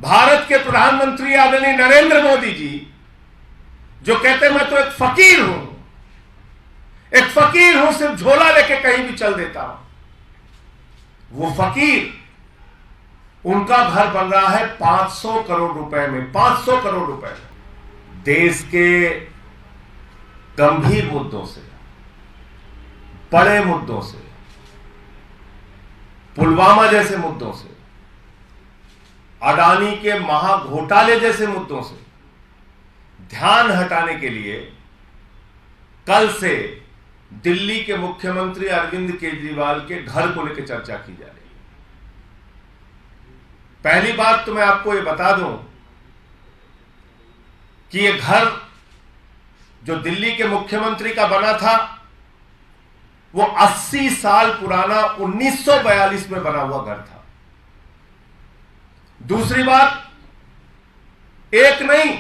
भारत के प्रधानमंत्री आदरणीय नरेंद्र मोदी जी जो कहते हैं मैं तो एक फकीर हूं, सिर्फ झोला लेके कहीं भी चल देता हूं, वो फकीर, उनका घर बन रहा है 500 करोड़ रुपए में, 500 करोड़ रुपए में। देश के गंभीर मुद्दों से, बड़े मुद्दों से, पुलवामा जैसे मुद्दों से, अडानी के महाघोटाले जैसे मुद्दों से ध्यान हटाने के लिए कल से दिल्ली के मुख्यमंत्री अरविंद केजरीवाल के घर को लेकर चर्चा की जा रही है। पहली बात तो मैं आपको ये बता दूं कि ये घर जो दिल्ली के मुख्यमंत्री का बना था वो 80 साल पुराना 1942 में बना हुआ घर था। दूसरी बात, एक नहीं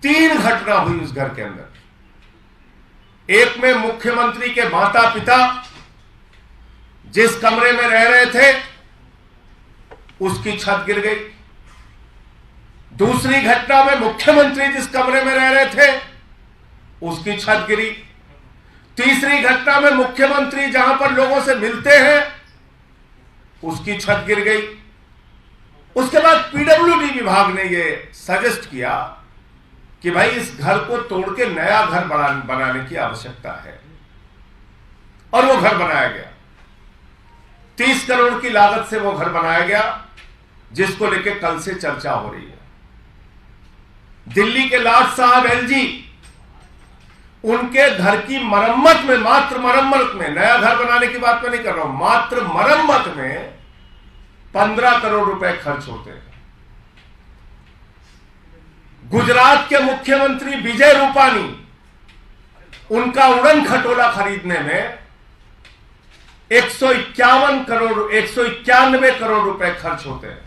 3 घटना हुई उस घर के अंदर। एक में मुख्यमंत्री के माता पिता जिस कमरे में रह रहे थे उसकी छत गिर गई। दूसरी घटना में मुख्यमंत्री जिस कमरे में रह रहे थे उसकी छत गिरी। तीसरी घटना में मुख्यमंत्री जहां पर लोगों से मिलते हैं उसकी छत गिर गई। उसके बाद पीडब्ल्यूडी विभाग ने यह सजेस्ट किया कि भाई इस घर को तोड़ के नया घर बनाने की आवश्यकता है, और वो घर बनाया गया। 30 करोड़ की लागत से वो घर बनाया गया, जिसको लेकर कल से चर्चा हो रही है। दिल्ली के लाट साहब एलजी, उनके घर की मरम्मत में, मात्र मरम्मत में, नया घर बनाने की बात मैं नहीं कर रहा हूं, मात्र मरम्मत में 15 करोड़ रुपए खर्च होते हैं। गुजरात के मुख्यमंत्री विजय रूपानी, उनका उड़न खटोला खरीदने में 191 करोड़ रुपए खर्च होते हैं।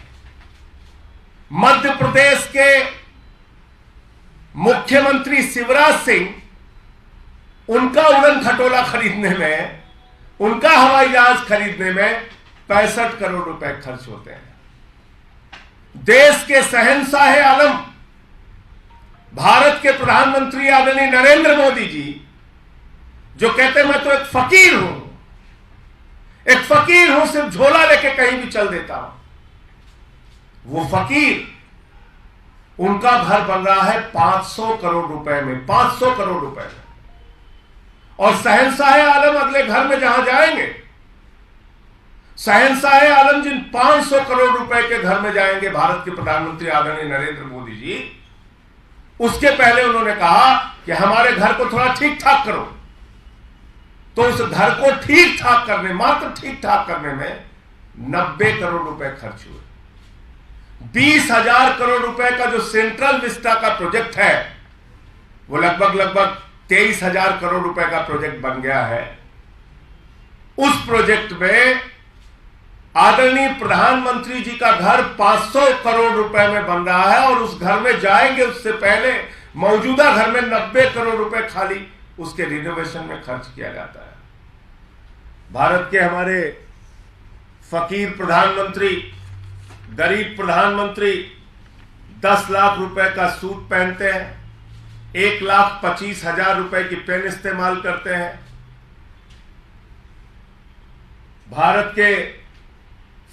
मध्य प्रदेश के मुख्यमंत्री शिवराज सिंह, उनका उड़न खटोला खरीदने में, उनका हवाई जहाज खरीदने में 65 करोड़ रुपए खर्च होते हैं। देश के शहंशाह आलम भारत के प्रधानमंत्री आदरणीय नरेंद्र मोदी जी जो कहते हैं मैं तो एक फकीर हूं, सिर्फ झोला लेके कहीं भी चल देता हूं, वो फकीर, उनका घर बन रहा है 500 करोड़ रुपए में, 500 करोड़ रुपए में। और शहंशाह आलम अगले घर में जहां जाएंगे, शहंशाह आलम जिन 500 करोड़ रुपए के घर में जाएंगे भारत के प्रधानमंत्री आदरणीय नरेंद्र मोदी जी, उसके पहले उन्होंने कहा कि हमारे घर को थोड़ा ठीक ठाक करो। तो उस घर को ठीक ठाक करने, मात्र ठीक ठाक करने में 90 करोड़ रुपए खर्च हुए। 20,000 करोड़ रुपए का जो सेंट्रल विस्टा का प्रोजेक्ट है वो लगभग 23,000 करोड़ रुपए का प्रोजेक्ट बन गया है। उस प्रोजेक्ट में आदरणीय प्रधानमंत्री जी का घर 500 करोड़ रुपए में बन रहा है, और उस घर में जाएंगे उससे पहले मौजूदा घर में 90 करोड़ रुपए खाली उसके रिनोवेशन में खर्च किया जाता है। भारत के हमारे फकीर प्रधानमंत्री, गरीब प्रधानमंत्री 10 लाख रुपए का सूट पहनते हैं, 1,25,000 रुपए की पेन इस्तेमाल करते हैं। भारत के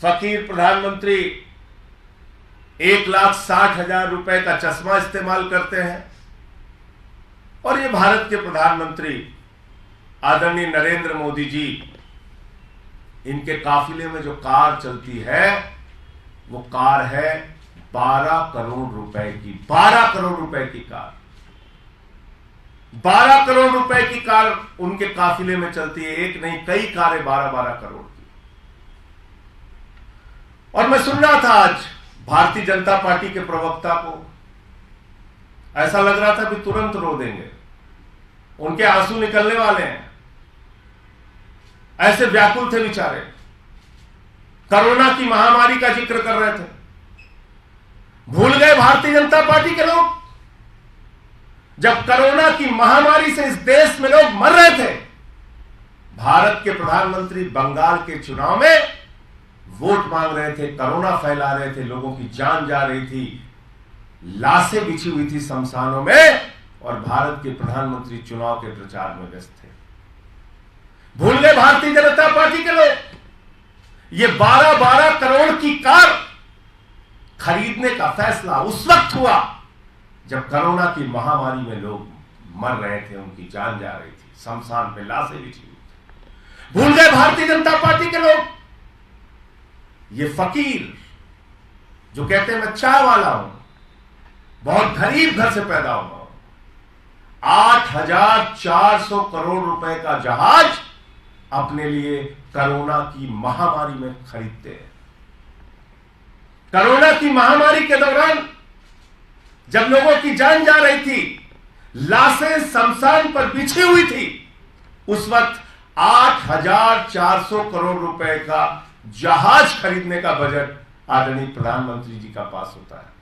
फकीर प्रधानमंत्री 1,60,000 रुपए का चश्मा इस्तेमाल करते हैं, और ये भारत के प्रधानमंत्री आदरणीय नरेंद्र मोदी जी, इनके काफिले में जो कार चलती है वो कार है 12 करोड़ रुपए की, 12 करोड़ रुपए की कार, 12 करोड़ रुपए की कार उनके काफिले में चलती है। एक नहीं, कई कारें 12-12 करोड़ की। और मैं सुन रहा था आज भारतीय जनता पार्टी के प्रवक्ता को, ऐसा लग रहा था कि तुरंत रो देंगे, उनके आंसू निकलने वाले हैं, ऐसे व्याकुल थे बेचारे। कोरोना की महामारी का जिक्र कर रहे थे, भूल गए भारतीय जनता पार्टी के लोग, जब कोरोना की महामारी से इस देश में लोग मर रहे थे, भारत के प्रधानमंत्री बंगाल के चुनाव में वोट मांग रहे थे, कोरोना फैला रहे थे, लोगों की जान जा रही थी, लाशें बिछी हुई थी शमशानों में, और भारत के प्रधानमंत्री चुनाव के प्रचार में व्यस्त थे। भूल गए भारतीय जनता पार्टी के लोग। ये 12-12 करोड़ की कार खरीदने का फैसला उस वक्त हुआ जब कोरोना की महामारी में लोग मर रहे थे, उनकी जान जा रही थी, शमशान पे लाशें बिछी हुई थी। भूल गए भारतीय जनता पार्टी के लोग। ये फकीर जो कहते हैं मैं चाय वाला हूं, बहुत गरीब घर से पैदा हुआ हूं, 8,400 करोड़ रुपए का जहाज अपने लिए कोरोना की महामारी में खरीदते हैं। कोरोना की महामारी के दौरान जब लोगों की जान जा रही थी, लाशें शमशान पर बिछी हुई थी, उस वक्त 8,400 करोड़ रुपए का जहाज खरीदने का बजट आदरणीय प्रधानमंत्री जी का पास होता है।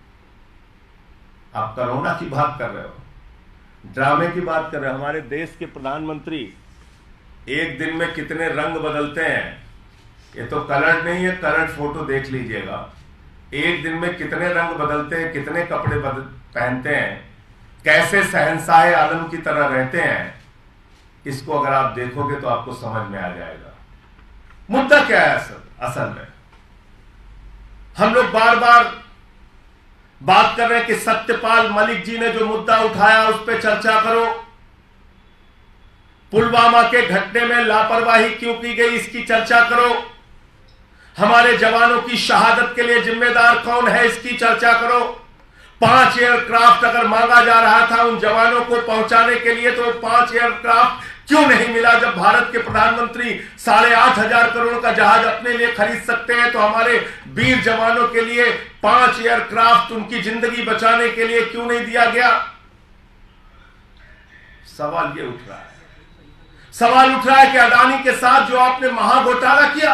आप कोरोना की बात कर रहे हो, ड्रामे की बात कर रहे हो। हमारे देश के प्रधानमंत्री एक दिन में कितने रंग बदलते हैं, ये तो कलर नहीं है, कलर फोटो देख लीजिएगा। एक दिन में कितने रंग बदलते हैं, कितने कपड़े पहनते हैं, कैसे शहंशाह आलम की तरह रहते हैं, इसको अगर आप देखोगे तो आपको समझ में आ जाएगा। मुद्दा क्या है असल में? हम लोग बार बार बात कर रहे हैं कि सत्यपाल मलिक जी ने जो मुद्दा उठाया उस पर चर्चा करो, पुलवामा के घटने में लापरवाही क्यों की गई इसकी चर्चा करो, हमारे जवानों की शहादत के लिए जिम्मेदार कौन है इसकी चर्चा करो। 5 एयरक्राफ्ट अगर मांगा जा रहा था उन जवानों को पहुंचाने के लिए, तो 5 एयरक्राफ्ट क्यों नहीं मिला? जब भारत के प्रधानमंत्री 8,500 करोड़ का जहाज अपने लिए खरीद सकते हैं, तो हमारे वीर जवानों के लिए 5 एयरक्राफ्ट उनकी जिंदगी बचाने के लिए क्यों नहीं दिया गया? सवाल ये उठ रहा है। सवाल उठ रहा है कि अडानी के साथ जो आपने महाघोटाला किया,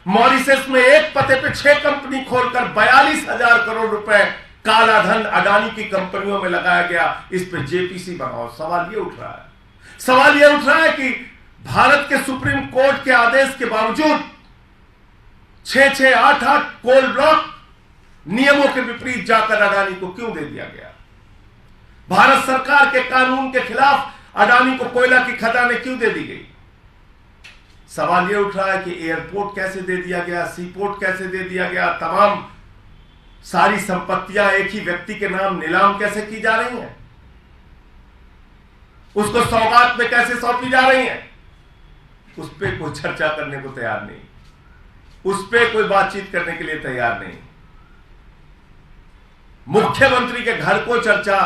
मॉरिशस में एक पते पे 6 कंपनी खोलकर 42,000 करोड़ रुपए काला धन अडानी की कंपनियों में लगाया गया, इस पे जेपीसी बनाओ। सवाल ये उठ रहा है। सवाल यह उठ रहा है कि भारत के सुप्रीम कोर्ट के आदेश के बावजूद 6-6, 8-8 कोल ब्लॉक नियमों के विपरीत जाकर अडानी को क्यों दे दिया गया? भारत सरकार के कानून के खिलाफ अडानी को कोयला की खदानें क्यों दे दी गई? सवाल यह उठ रहा है कि एयरपोर्ट कैसे दे दिया गया, सीपोर्ट कैसे दे दिया गया, तमाम सारी संपत्तियां एक ही व्यक्ति के नाम नीलाम कैसे की जा रही हैं, उसको सौगात में कैसे सौंपी जा रही हैं, उस पर कोई चर्चा करने को तैयार नहीं, उस पर कोई बातचीत करने के लिए तैयार नहीं। मुख्यमंत्री के घर को चर्चा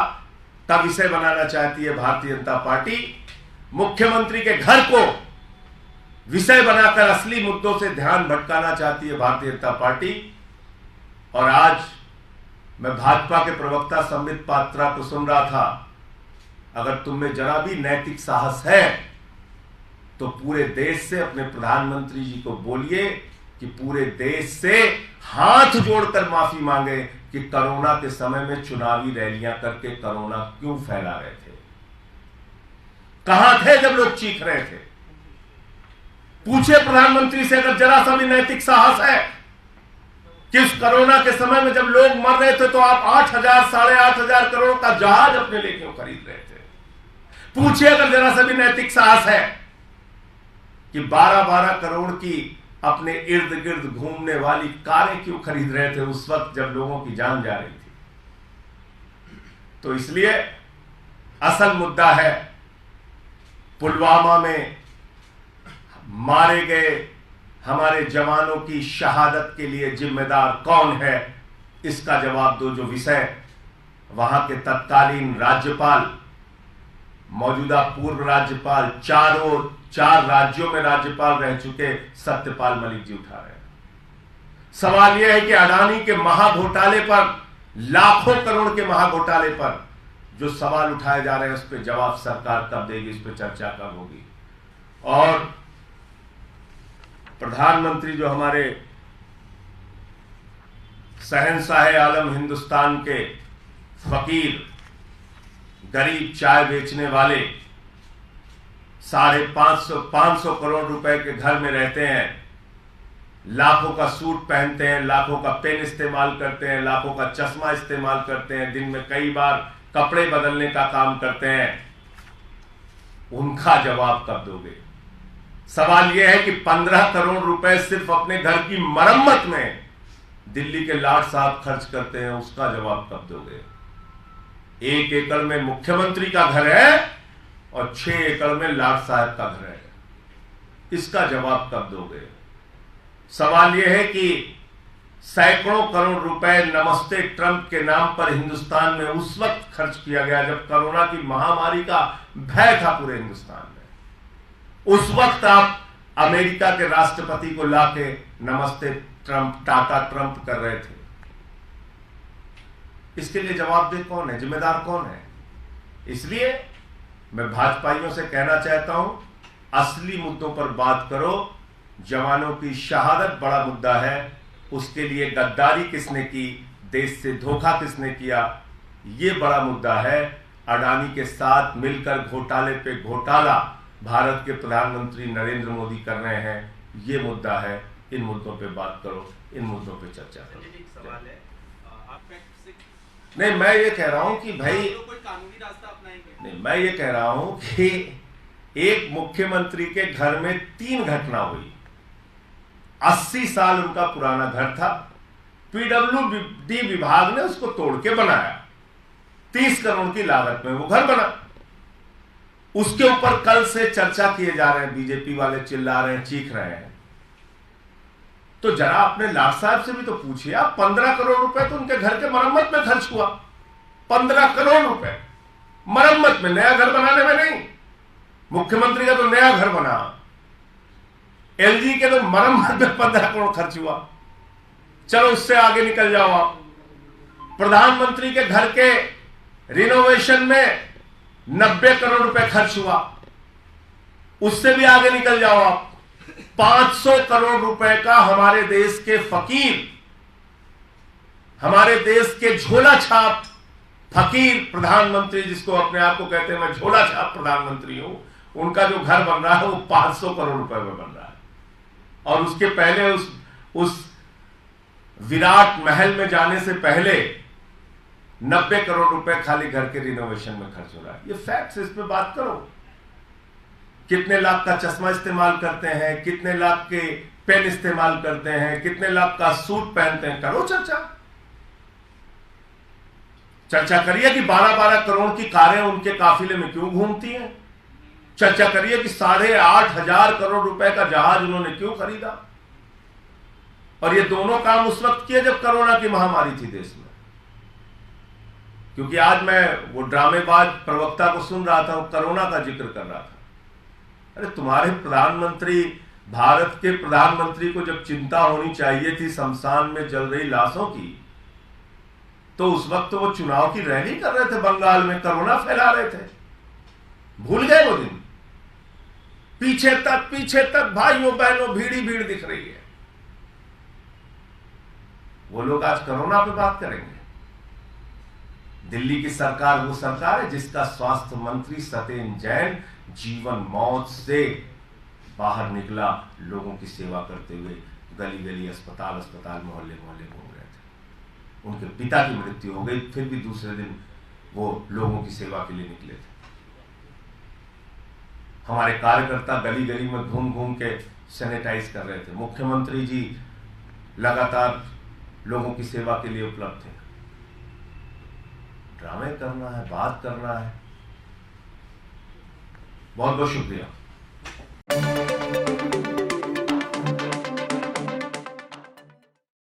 का विषय बनाना चाहती है भारतीय जनता पार्टी। मुख्यमंत्री के घर को विषय बनाकर असली मुद्दों से ध्यान भटकाना चाहती है भारतीय जनता पार्टी। और आज मैं भाजपा के प्रवक्ता संबित पात्रा को सुन रहा था, अगर तुम में जरा भी नैतिक साहस है तो पूरे देश से अपने प्रधानमंत्री जी को बोलिए कि पूरे देश से हाथ जोड़कर माफी मांगे कि कोरोना के समय में चुनावी रैलियां करके कोरोना क्यों फैला रहे थे। कहां थे जब लोग चीख रहे थे? पूछे प्रधानमंत्री से, अगर जरा सा भी नैतिक साहस है कि उस कोरोना के समय में जब लोग मर रहे थे तो आप 8,000, 8,500 करोड़ का जहाज अपने लिए क्यों खरीद रहे थे? पूछिए अगर जरा सा भी नैतिक साहस है कि 12-12 करोड़ की अपने इर्द गिर्द घूमने वाली कारें क्यों खरीद रहे थे उस वक्त जब लोगों की जान जा रही थी। तो इसलिए असल मुद्दा है पुलवामा में मारे गए हमारे जवानों की शहादत के लिए जिम्मेदार कौन है, इसका जवाब दो। जो विषय वहां के तत्कालीन राज्यपाल, मौजूदा पूर्व राज्यपाल, 4 राज्यों में राज्यपाल रह चुके सत्यपाल मलिक जी उठा रहे हैं। सवाल यह है कि अडानी के महाघोटाले पर, लाखों करोड़ के महाघोटाले पर जो सवाल उठाए जा रहे हैं, उस पर जवाब सरकार कब देगी, इस पर चर्चा कब होगी। और प्रधानमंत्री जो हमारे शहंशाह आलम हिंदुस्तान के फकीर, गरीब चाय बेचने वाले 550 करोड़ रुपए के घर में रहते हैं, लाखों का सूट पहनते हैं, लाखों का पेन इस्तेमाल करते हैं, लाखों का चश्मा इस्तेमाल करते हैं, दिन में कई बार कपड़े बदलने का काम करते हैं, उनका जवाब कब दोगे? सवाल यह है कि 15 करोड़ रुपए सिर्फ अपने घर की मरम्मत में दिल्ली के लाट साहब खर्च करते हैं, उसका जवाब कब दोगे? 1 एकड़ में मुख्यमंत्री का घर है और 6 एकड़ में लाट साहब का घर है, इसका जवाब कब दोगे? सवाल यह है कि सैकड़ों करोड़ रुपए नमस्ते ट्रंप के नाम पर हिंदुस्तान में उस वक्त खर्च किया गया जब कोरोना की महामारी का भय था पूरे हिंदुस्तान में। उस वक्त आप अमेरिका के राष्ट्रपति को लाके नमस्ते ट्रंप, टाटा ट्रंप कर रहे थे। इसके लिए जवाबदेह कौन है, जिम्मेदार कौन है? इसलिए मैं भाजपाइयों से कहना चाहता हूं, असली मुद्दों पर बात करो। जवानों की शहादत बड़ा मुद्दा है, उसके लिए गद्दारी किसने की, देश से धोखा किसने किया, यह बड़ा मुद्दा है। अडानी के साथ मिलकर घोटाले पे घोटाला भारत के प्रधानमंत्री नरेंद्र मोदी कर रहे हैं, यह मुद्दा है। इन मुद्दों पे बात करो, इन मुद्दों पे चर्चा करो। सवाल है, नहीं, मैं ये कह रहा हूं कि भाई, कोई कानूनी रास्ता अपनाएंगे? नहीं, मैं ये कह रहा हूं कि एक मुख्यमंत्री के घर में 3 घटना हुई। 80 साल उनका पुराना घर था, पीडब्ल्यूडी विभाग ने उसको तोड़ के बनाया, 30 करोड़ की लागत में वो घर बना। उसके ऊपर कल से चर्चा किए जा रहे हैं, बीजेपी वाले चिल्ला रहे हैं, चीख रहे हैं। तो जरा अपने लाट साहब से भी तो पूछिए आप, 15 करोड़ रुपए तो उनके घर के मरम्मत में खर्च हुआ। 15 करोड़ रुपए मरम्मत में, नया घर बनाने में नहीं। मुख्यमंत्री का तो नया घर बना, एलजी के तो मरम्मत में 15 करोड़ खर्च हुआ। चलो उससे आगे निकल जाओ आप, प्रधानमंत्री के घर के रिनोवेशन में 90 करोड़ रुपए खर्च हुआ, उससे भी आगे निकल जाओ आप। 500 करोड़ रुपए का हमारे देश के फकीर, हमारे देश के झोला छाप फकीर प्रधानमंत्री, जिसको अपने आप को कहते हैं मैं झोला छाप प्रधानमंत्री हूं, उनका जो घर बन रहा है वो 500 करोड़ रुपए में बन रहा है। और उसके पहले उस विराट महल में जाने से पहले 90 करोड़ रुपए खाली घर के रिनोवेशन में खर्च हो रहा है। ये फैक्ट्स, इस पे बात करो। कितने लाख का चश्मा इस्तेमाल करते हैं, कितने लाख के पेन इस्तेमाल करते हैं, कितने लाख का सूट पहनते हैं, करो चर्चा करिए कि 12-12 करोड़ की कारें उनके काफिले में क्यों घूमती हैं। चर्चा करिए कि 8,500 करोड़ रुपए का जहाज उन्होंने क्यों खरीदा। और ये दोनों काम उस वक्त किए जब कोरोना की महामारी थी देश में। क्योंकि आज मैं वो ड्रामेबाज प्रवक्ता को सुन रहा था, वो कोरोना का जिक्र कर रहा था। अरे तुम्हारे प्रधानमंत्री, भारत के प्रधानमंत्री को जब चिंता होनी चाहिए थी शमशान में जल रही लाशों की, तो उस वक्त तो वो चुनाव की रैली कर रहे थे बंगाल में, कोरोना फैला रहे थे। भूल गए वो दिन? पीछे तक भाइयों बहनों भीड़ ही भीड़ दिख रही है। वो लोग आज कोरोना पे बात करेंगे। दिल्ली की सरकार वो सरकार है जिसका स्वास्थ्य मंत्री सत्येंद्र जैन जीवन मौत से बाहर निकला, लोगों की सेवा करते हुए गली गली, अस्पताल मोहल्ले घूम रहे थे। उनके पिता की मृत्यु हो गई, फिर भी दूसरे दिन वो लोगों की सेवा के लिए निकले थे। हमारे कार्यकर्ता गली गली में घूम घूम के सैनिटाइज कर रहे थे। मुख्यमंत्री जी लगातार लोगों की सेवा के लिए उपलब्ध थे। ड्रामे करना है, बात करना है। बहुत बहुत शुक्रिया।